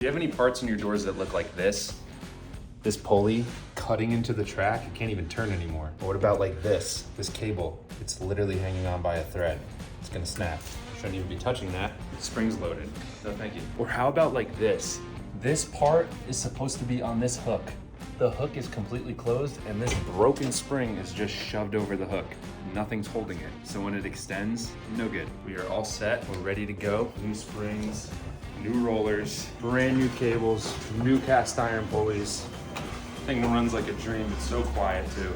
Do you have any parts in your doors that look like this? This pulley cutting into the track, it can't even turn anymore. Or what about like this cable? It's literally hanging on by a thread. It's gonna snap. Shouldn't even be touching that. Spring's loaded. No, thank you. Or how about like this? This part is supposed to be on this hook. The hook is completely closed and this broken spring is just shoved over the hook. Nothing's holding it. So when it extends, no good. We are all set, we're ready to go. New springs, new rollers, brand new cables, new cast iron pulleys. Thing runs like a dream, it's so quiet too.